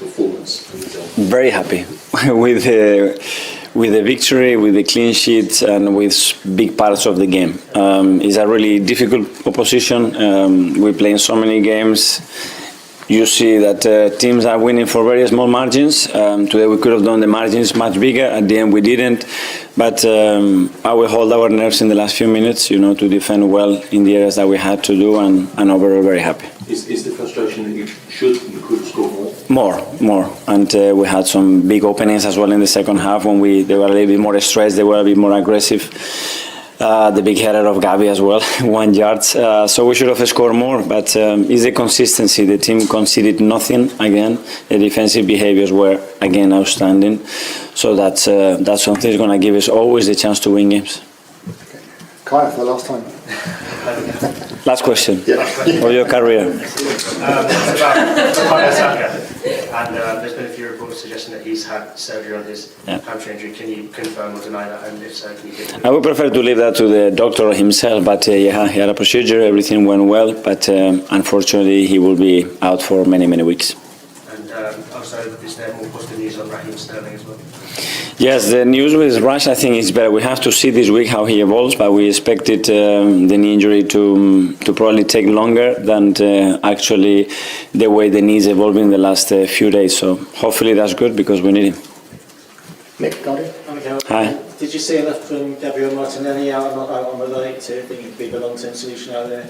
performance? Very happy with the victory, with the clean sheet, and with big parts of the game. It's a really difficult opposition. We play in so many games. You see that teams are winning for very small margins. Today we could have done the margins much bigger. At the end we didn't. But I will hold our nerves in the last few minutes, to defend well in the areas that we had to do, and overall very happy. Is the frustration that you could score more? More. And we had some big openings as well in the second half when they were a little bit more stressed, they were a bit more aggressive. The big header of Gabi as well, 1 yard. So we should have scored more, but it's the consistency. The team conceded nothing again. The defensive behaviors were again outstanding. So that's something that's going to give us always the chance to win games. Okay. Kaya, for the last time. Last question of your career. It's about Bukayo Saka. And there's been a few reports suggesting that he's had surgery on his hamstring injury. Can you confirm or deny that? And if so, can you give I would prefer to leave that to the doctor himself, but he had a procedure, everything went well, but unfortunately he will be out for many, many weeks. And also, is there more positive news on Raheem Sterling as well? Yes, the news with Rush, I think, is better. We have to see this week how he evolves, but we expected the knee injury to probably take longer than actually the way the knee is evolving the last few days. So hopefully that's good because we need him. Nick, Guardian. Hi. Did you see enough from Gabriel Martinelli out on the night to think it could be the long-term solution out there?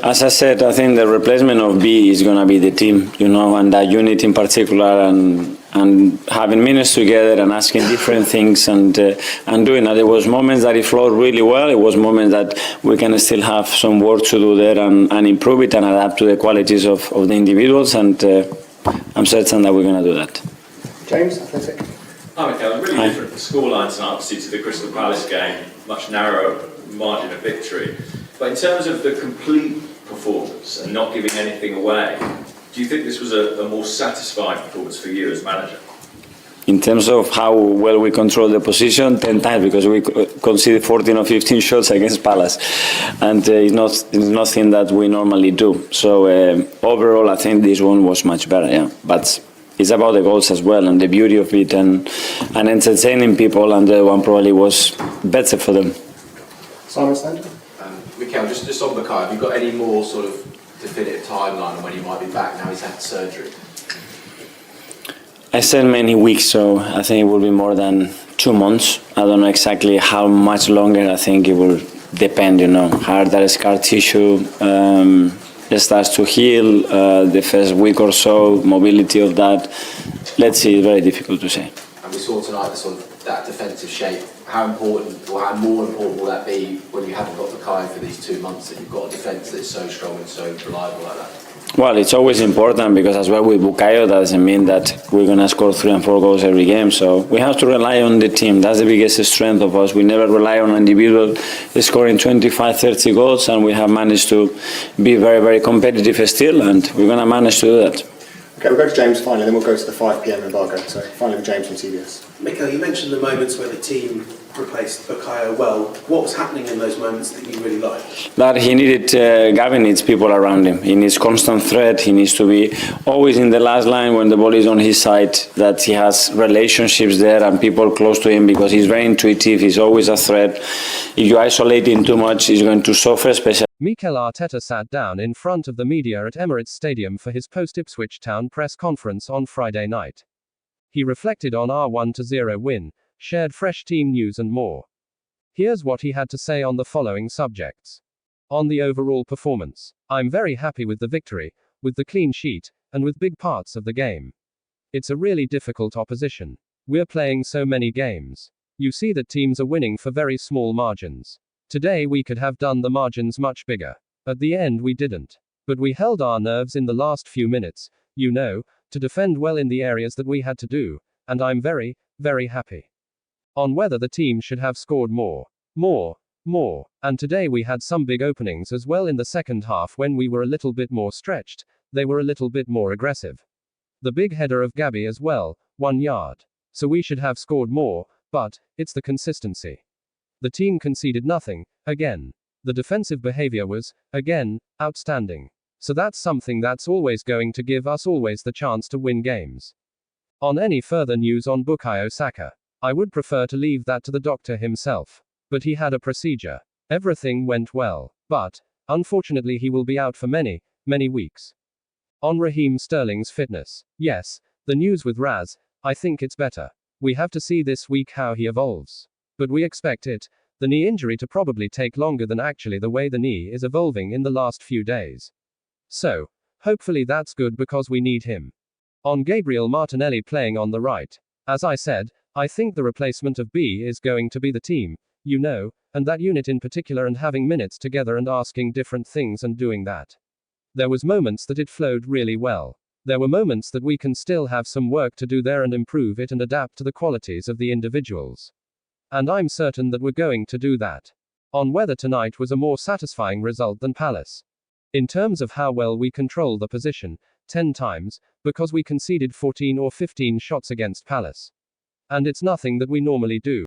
As I said, I think the replacement of B is going to be the team, and that unit in particular, and having minutes together and asking different things and doing that. There was moments that it flowed really well. It was moments that we can still have some work to do there and improve it and adapt to the qualities of the individuals. And I'm certain that we're going to do that. James, Athletic. Hi, Mikel. Really different scoreline tonight, obviously, to the Crystal Palace game. Much narrower margin of victory. But in terms of the complete performance and not giving anything away, do you think this was a more satisfying performance for you as manager? In terms of how well we control the position, 10 times, because we conceded 14 or 15 shots against Palace. And it's nothing that we normally do. So overall, I think this one was much better, yeah. But it's about the goals as well and the beauty of it and entertaining people, and the one probably was better for them. Simon Stanton? Mikel, just on Bukayo, have you got any more sort of definitive timeline on when he might be back now he's had surgery? I said many weeks, so I think it will be more than 2 months. I don't know exactly how much longer. I think it will depend, how that scar tissue starts to heal, the first week or so, mobility of that. Let's see, it's very difficult to say. And we saw tonight that defensive shape. How important, or how more important will that be when you haven't got Bukayo for these 2 months, that you've got a defence that's so strong and so reliable like that? Well, it's always important because as well with Bukayo, that doesn't mean that we're going to score 3 and 4 goals every game. So we have to rely on the team. That's the biggest strength of us. We never rely on individual scoring 25, 30 goals, and we have managed to be very, very competitive still, and we're going to manage to do that. Okay, we'll go to James finally, then we'll go to the 5 p.m. embargo. So finally with James from CBS. Mikel, you mentioned the moments where the team replaced Bukayo well. What was happening in those moments that you really liked? That he needed, Gavin needs people around him. He needs constant threat. He needs to be always in the last line when the ball is on his side, that he has relationships there and people close to him because he's very intuitive. He's always a threat. If you isolate him too much, he's going to suffer, especially. Mikel Arteta sat down in front of the media at Emirates Stadium for his post-Ipswich Town press conference on Friday night. He reflected on our 1-0 win, shared fresh team news and more. Here's what he had to say on the following subjects. On the overall performance, I'm very happy with the victory, with the clean sheet, and with big parts of the game. It's a really difficult opposition. We're playing so many games. You see that teams are winning for very small margins. Today we could have done the margins much bigger. At the end we didn't. But we held our nerves in the last few minutes, to defend well in the areas that we had to do, and I'm very, very happy. On whether the team should have scored more. And today we had some big openings as well in the second half when we were a little bit more stretched, they were a little bit more aggressive. The big header of Gabi as well, 1 yard. So we should have scored more, but it's the consistency. The team conceded nothing, again. The defensive behavior was, again, outstanding. So that's something that's always going to give us always the chance to win games. On any further news on Bukayo Saka, I would prefer to leave that to the doctor himself. But he had a procedure. Everything went well. But, unfortunately, he will be out for many, many weeks. On Raheem Sterling's fitness. Yes, the news with Raz, I think it's better. We have to see this week how he evolves. But we expect it, the knee injury, to probably take longer than actually the way the knee is evolving in the last few days. So, hopefully that's good because we need him. On Gabriel Martinelli playing on the right. As I said, I think the replacement of B is going to be the team, you know, and that unit in particular, and having minutes together and asking different things and doing that. There was moments that it flowed really well. There were moments that we can still have some work to do there and improve it and adapt to the qualities of the individuals. And I'm certain that we're going to do that. On whether tonight was a more satisfying result than Palace. In terms of how well we control the position, 10 times, because we conceded 14 or 15 shots against Palace. And it's nothing that we normally do.